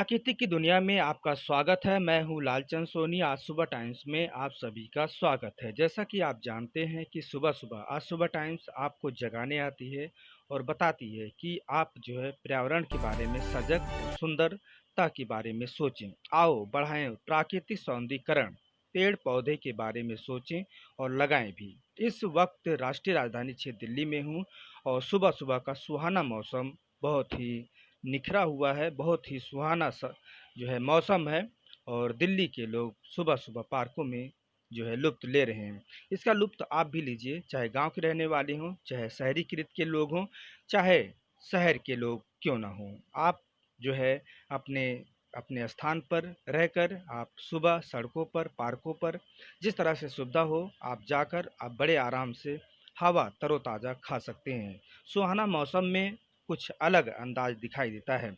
प्राकृतिक की दुनिया में आपका स्वागत है। मैं हूँ लालचंद सोनी। आज सुबह टाइम्स में आप सभी का स्वागत है। जैसा कि आप जानते हैं कि सुबह-सुबह आज सुबह टाइम्स आपको जगाने आती है और बताती है कि आप जो है पर्यावरण के बारे में सजग और सुंदरता के बारे में सोचें। आओ बढ़ाएं प्राकृतिक सौंदर्यीकरण, पेड़-पौधे के बारे में सोचें और लगाएं भी। इस वक्त राष्ट्रीय राजधानी क्षेत्र दिल्ली में हूँ और सुबह-सुबह का सुहाना मौसम बहुत ही निखरा हुआ है, बहुत ही सुहाना सा जो है मौसम है और दिल्ली के लोग सुबह-सुबह पार्कों में जो है लुत्फ़ ले रहे हैं। इसका लुत्फ़ आप भी लीजिए, चाहे गाँव के रहने वाले हों, चाहे शहरीकृत के लोग हों, चाहे शहर के लोग क्यों ना हों। आप जो है अपने अपने स्थान पर रहकर आप सुबह सड़कों पर, पार्कों पर जिस तरह से सुविधा हो, आप जाकर आप बड़े आराम से हवा तरोताज़ा खा सकते हैं। सुहाना मौसम में कुछ अलग अंदाज दिखाई देता है।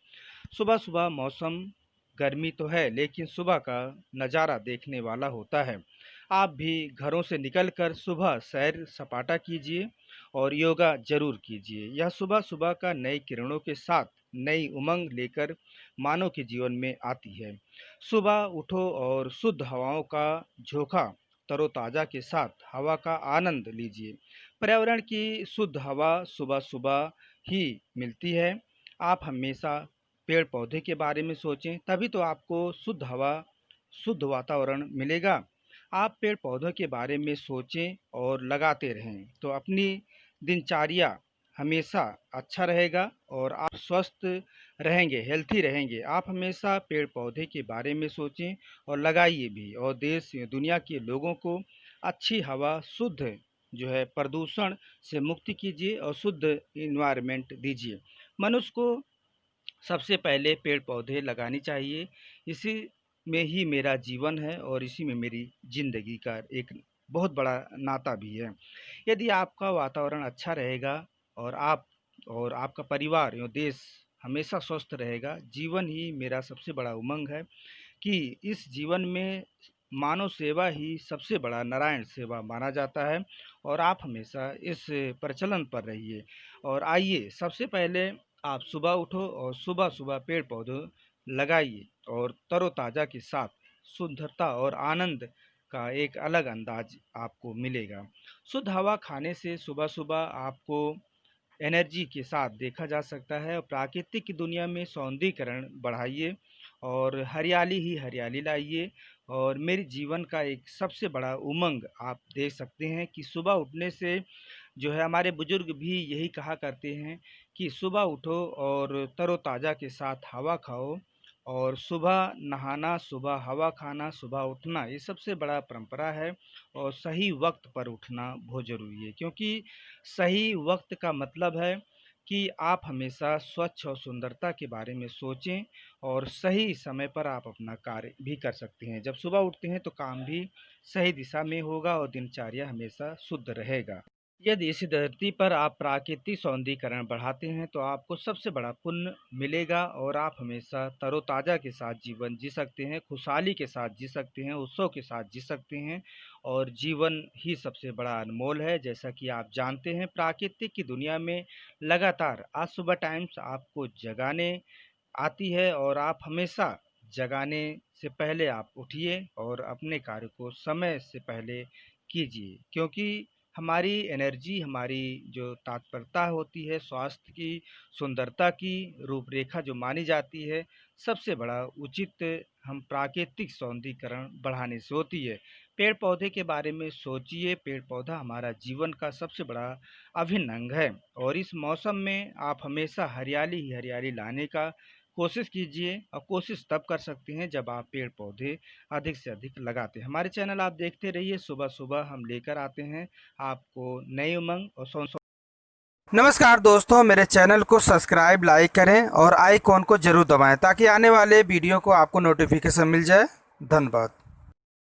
सुबह-सुबह मौसम गर्मी तो है, लेकिन सुबह का नज़ारा देखने वाला होता है। आप भी घरों से निकलकर सुबह सैर-सपाटा कीजिए और योगा ज़रूर कीजिए। यह सुबह-सुबह का नई किरणों के साथ नई उमंग लेकर मानव के जीवन में आती है। सुबह उठो और शुद्ध हवाओं का झोंका तरोताज़ा के साथ हवा का आनंद लीजिए। पर्यावरण की शुद्ध हवा सुबह-सुबह ही मिलती है। आप हमेशा पेड़-पौधे के बारे में सोचें, तभी तो आपको शुद्ध हवा, शुद्ध वातावरण मिलेगा। आप पेड़-पौधों के बारे में सोचें और लगाते रहें, तो अपनी दिनचर्या हमेशा अच्छा रहेगा और आप स्वस्थ रहेंगे, हेल्थी रहेंगे। आप हमेशा पेड़-पौधे के बारे में सोचें और लगाइए भी और देश दुनिया के लोगों को अच्छी हवा, शुद्ध जो है प्रदूषण से मुक्ति कीजिए और शुद्ध एनवायरनमेंट दीजिए। मनुष्य को सबसे पहले पेड़-पौधे लगानी चाहिए। इसी में ही मेरा जीवन है और इसी में मेरी ज़िंदगी का एक बहुत बड़ा नाता भी है। यदि आपका वातावरण अच्छा रहेगा और आप और आपका परिवार एवं देश हमेशा स्वस्थ रहेगा, जीवन ही मेरा सबसे बड़ा उमंग है कि इस जीवन में मानव सेवा ही सबसे बड़ा नारायण सेवा माना जाता है और आप हमेशा इस प्रचलन पर रहिए। और आइए सबसे पहले आप सुबह उठो और सुबह-सुबह पेड़-पौधे लगाइए और तरोताज़ा के साथ सुंदरता और आनंद का एक अलग अंदाज आपको मिलेगा। शुद्ध हवा खाने से सुबह-सुबह आपको एनर्जी के साथ देखा जा सकता है और प्राकृतिक की दुनिया में सौंदर्यीकरण बढ़ाइए और हरियाली ही हरियाली लाइए। और मेरे जीवन का एक सबसे बड़ा उमंग आप देख सकते हैं कि सुबह उठने से जो है हमारे बुजुर्ग भी यही कहा करते हैं कि सुबह उठो और तरोताज़ा के साथ हवा खाओ और सुबह नहाना, सुबह हवा खाना, सुबह उठना ये सबसे बड़ा परंपरा है और सही वक्त पर उठना बहुत ज़रूरी है क्योंकि सही वक्त का मतलब है कि आप हमेशा स्वच्छ और सुंदरता के बारे में सोचें और सही समय पर आप अपना कार्य भी कर सकते हैं। जब सुबह उठते हैं तो काम भी सही दिशा में होगा और दिनचर्या हमेशा शुद्ध रहेगा। यदि इस धरती पर आप प्राकृतिक सौंदर्यीकरण बढ़ाते हैं तो आपको सबसे बड़ा पुण्य मिलेगा और आप हमेशा तरोताज़ा के साथ जीवन जी सकते हैं, खुशहाली के साथ जी सकते हैं, उत्सव के साथ जी सकते हैं और जीवन ही सबसे बड़ा अनमोल है। जैसा कि आप जानते हैं प्राकृतिक की दुनिया में लगातार आज सुबह टाइम्स आपको जगाने आती है और आप हमेशा जगाने से पहले आप उठिए और अपने कार्य को समय से पहले कीजिए क्योंकि हमारी एनर्जी, हमारी जो तत्परता होती है, स्वास्थ्य की, सुंदरता की रूपरेखा जो मानी जाती है, सबसे बड़ा उचित हम प्राकृतिक सौंदर्यीकरण बढ़ाने से होती है। पेड़-पौधे के बारे में सोचिए, पेड़-पौधा हमारा जीवन का सबसे बड़ा अभिन्न अंग है और इस मौसम में आप हमेशा हरियाली ही हरियाली लाने का कोशिश कीजिए और कोशिश तब कर सकते हैं जब आप पेड़-पौधे अधिक से अधिक लगाते हैं। हमारे चैनल आप देखते रहिए, सुबह-सुबह हम लेकर आते हैं आपको नई उमंग और नमस्कार दोस्तों, मेरे चैनल को सब्सक्राइब लाइक करें और आइकॉन को जरूर दबाएं ताकि आने वाले वीडियो को आपको नोटिफिकेशन मिल जाए। धन्यवाद।